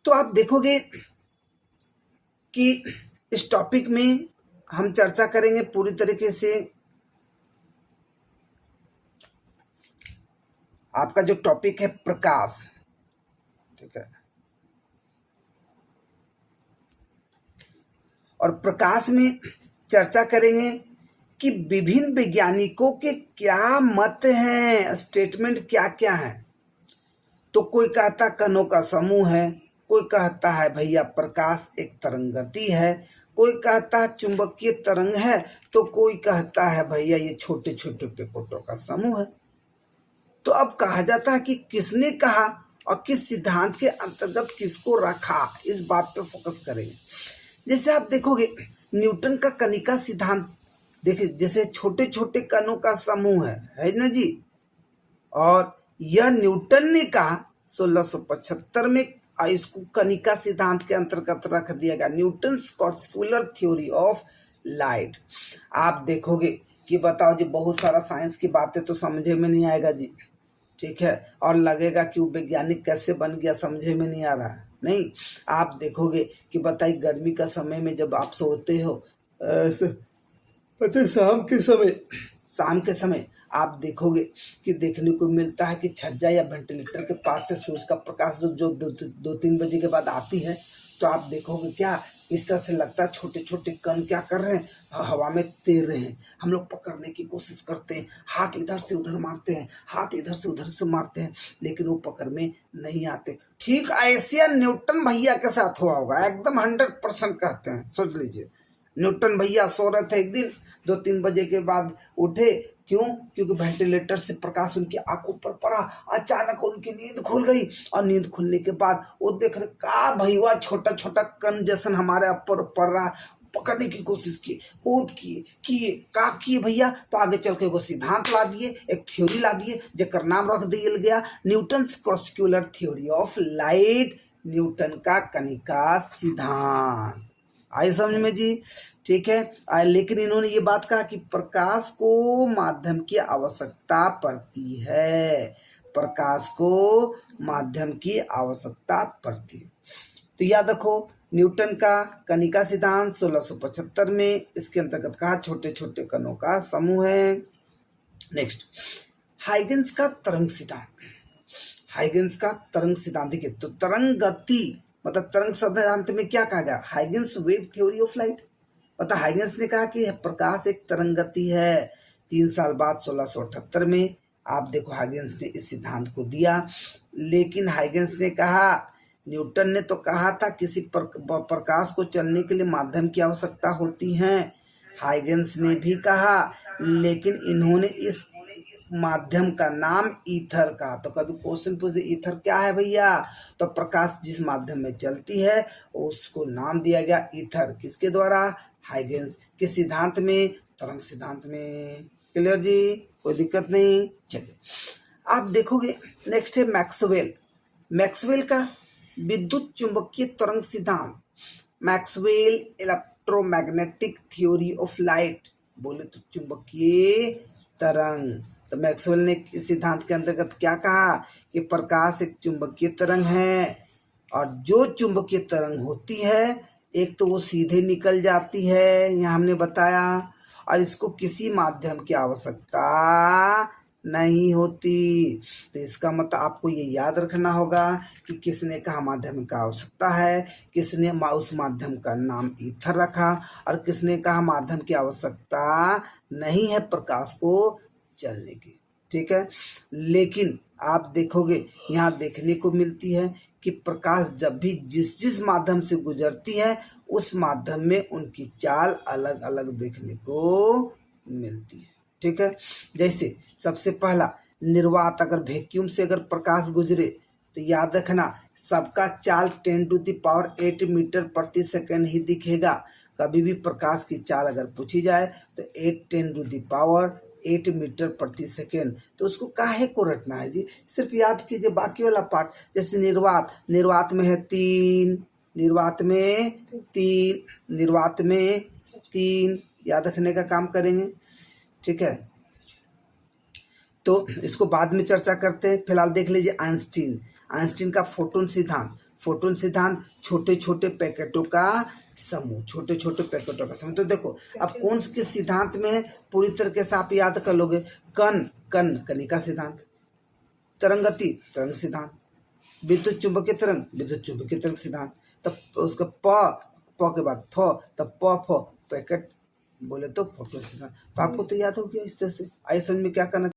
तो आप देखोगे कि इस टॉपिक में हम चर्चा करेंगे पूरी तरीके से। आपका जो टॉपिक है प्रकाश, ठीक है, और प्रकाश में चर्चा करेंगे कि विभिन्न वैज्ञानिकों के क्या मत हैं, स्टेटमेंट क्या क्या है। तो कोई कहता कणों का समूह है, कोई कहता है भैया प्रकाश एक तरंगति है, कोई कहता है चुंबकीय तरंग है, तो कोई कहता है भैया ये छोटे छोटे पैकेटों का समूह है। तो अब कहा जाता है कि किसने कहा और किस सिद्धांत के अंतर्गत किसको रखा, इस बात पे फोकस करेंगे। जैसे आप देखोगे न्यूटन का कणिका सिद्धांत, देखिए जैसे छोटे छोटे कणों का समूह है ना जी, और यह न्यूटन ने कहा 1675 में, इसको कणिका सिद्धांत के अंतर्गत रख दिया गया, Newton's corpuscular theory of light. आप देखोगे कि बताओ जी, बहुत सारा साइंस की बातें तो समझे में नहीं आएगा जी, ठीक है, और लगेगा कि वो वैज्ञानिक कैसे बन गया, समझे में नहीं आ रहा है। नहीं, आप देखोगे कि बताइए गर्मी का समय में जब आप सोते हो, पता है शाम के समय आप देखोगे कि देखने को मिलता है कि छज्जा या वेंटिलेटर के पास से सूरज का प्रकाश जो 2-3 बजे के बाद आती है, तो आप देखोगे क्या इस तरह से लगता है छोटे छोटे कण क्या कर रहे हैं, हवा में तैर रहे हैं। हम लोग पकड़ने की कोशिश करते हैं, हाथ इधर से उधर मारते हैं, हाथ इधर से उधर से मारते हैं, लेकिन वो पकड़ में नहीं आते। ठीक ऐसे न्यूटन भैया के साथ हुआ होगा, एकदम 100% कहते हैं। सोच लीजिए, न्यूटन भैया सो रहे थे एक दिन, 2-3 बजे के बाद उठे, क्यों? क्योंकि वेंटिलेटर से प्रकाश उनकी आंखों पर पड़ा, अचानक उनकी नींद खुल गई, और नींद खुलने के बाद वो देख रहे का भैया छोटा छोटा कण जैसन हमारे ऊपर पड़ रहा, पकड़ने की कोशिश की, बहुत किए भैया, तो आगे चल के वो सिद्धांत ला दिए, एक थ्योरी ला दिए, जेकर नाम रख दिया गया Newton's corpuscular theory of light, Newton का कणिका सिद्धांत। आई समझ में जी? ठीक है। लेकिन इन्होंने ये बात कहा कि प्रकाश को माध्यम की आवश्यकता पड़ती है, प्रकाश को माध्यम की आवश्यकता पड़ती है। तो याद रखो न्यूटन का कणिका सिद्धांत 1675 में, इसके अंतर्गत कहा छोटे छोटे कणों का समूह है। नेक्स्ट, हाइगन्स का तरंग सिद्धांत। हाइगन्स का तरंग सिद्धांत देखिए, तो तरंग गति मतलब तरंग सिद्धांत में क्या कहा गया, Huygens wave theory of light. मतलब हाइगन्स ने कहा कि प्रकाश एक तरंग गति है। 3 साल बाद 1678 में आप देखो हाइगन्स ने इस सिद्धांत को दिया। लेकिन हाइगन्स ने कहा, न्यूटन ने तो कहा था किसी प्रकाश को चलने के लिए माध्यम की आवश्यकता होती है, हाइगन्स ने भी कहा, लेकिन इन्होंने इस माध्यम का नाम ईथर का। तो कभी क्वेश्चन पूछते ईथर क्या है भैया, तो प्रकाश जिस माध्यम में चलती है उसको नाम दिया गया ईथर। किसके द्वारा? हाइगन्स के सिद्धांत में, तरंग सिद्धांत में। क्लियर जी, कोई दिक्कत नहीं। चलिए आप देखोगे नेक्स्ट है मैक्सवेल। मैक्सवेल का विद्युत चुंबकीय तरंग सिद्धांत, Maxwell electromagnetic theory of light, बोले तो चुंबकीय तरंग। तो मैक्सवेल ने इस सिद्धांत के अंतर्गत क्या कहा कि प्रकाश एक चुंबकीय तरंग है, और जो चुंबकीय तरंग होती है एक तो वो सीधे निकल जाती है, यहाँ हमने बताया, और इसको किसी माध्यम की आवश्यकता नहीं होती। तो इसका मतलब आपको ये याद रखना होगा कि किसने कहा माध्यम का आवश्यकता है, किसने उस माध्यम का नाम ईथर रखा, और किसने कहा माध्यम की आवश्यकता नहीं है प्रकाश को चलने की। ठीक है। लेकिन आप देखोगे यहाँ देखने को मिलती है कि प्रकाश जब भी जिस जिस माध्यम से गुजरती है उस माध्यम में उनकी चाल अलग अलग देखने को मिलती है। ठीक है। जैसे सबसे पहला निर्वात, अगर वैक्यूम से अगर प्रकाश गुजरे तो याद रखना सबका चाल 10⁸ मीटर प्रति सेकंड ही दिखेगा। कभी भी प्रकाश की चाल अगर पूछी जाए तो 8 मीटर प्रति सेकेंड, तो उसको काहे को रटना है जी, सिर्फ याद कीजिए बाकी वाला पार्ट। जैसे निर्वात, निर्वात में है 3, निर्वात में 3 याद रखने का काम करेंगे। ठीक है, तो इसको बाद में चर्चा करते हैं। फिलहाल देख लीजिए आइंस्टीन का फोटोन सिद्धांत। फोटोन सिद्धांत छोटे छोटे पैकेटों का समूह, छोटे छोटे पैकेटों का समूह। तो देखो अब कौन के सिद्धांत में पूरी तरीके से आप याद कर लोगे, कण कण कणिका सिद्धांत, तरंगति तरंग सिद्धांत, विद्युत चुंबकीय तरंग विद्युत चुंबकीय तरंग सिद्धांत। तब उसका प के बाद फ, तब फ पैकेट बोले तो फोटो सिद्धांत। तो आपको तो याद हो गया इस तरह से। आइए समझ में क्या करना